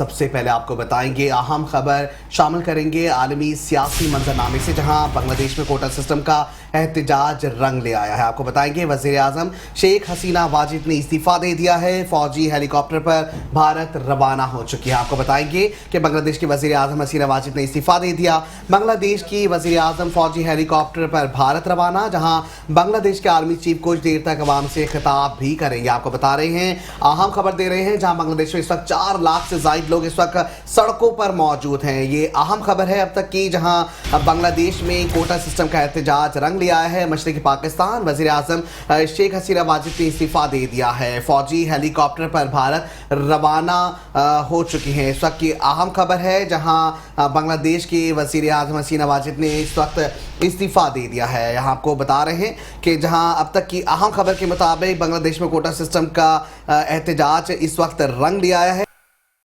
सबसे पहले आपको बताएंगे अहम खबर शामिल करेंगे आलमी सियासी मंजरनामे से, जहां बांग्लादेश में कोटा सिस्टम का एहतजाज रंग ले आया है। आपको बताएंगे वजीर आजम शेख हसीना वाजिद ने इस्तीफा दे दिया है। फौजी हेलीकॉप्टर पर भारत रवाना हो चुकी है। आपको बताएंगे कि बांग्लादेश की वजीर आजम हसीना वाजिद ने इस्तीफा दे दिया। बांग्लादेश की वजीर आजम फौजी हेलीकॉप्टर पर भारत रवाना, जहां बांग्लादेश के आर्मी चीफ कुछ देर तक अवाम से खिताब भी करेंगे। आपको बता रहे हैं, अहम खबर दे रहे हैं, जहां बांग्लादेश में इस वक्त 4 लाख से ज्यादा लोग इस वक्त सड़कों पर मौजूद हैं। ये अहम खबर है अब तक की, जहां बांग्लादेश में कोटा सिस्टम का एहतजाज रंग ले आया है। मशरकी पाकिस्तान वजीर आजम शेख हसीना वाजिद ने इस्तीफा दे दिया है। फौजी हेलीकॉप्टर पर भारत रवाना हो चुकी हैं। इस वक्त की अहम खबर है, जहां बांग्लादेश की वजीर आजम हसीना वाजिद ने इस वक्त इस्तीफा दे दिया है। यहाँ आपको बता रहे हैं कि जहां अब तक की अहम खबर के मुताबिक बांग्लादेश में कोटा सिस्टम का एहतजाज इस वक्त रंग ले आया है।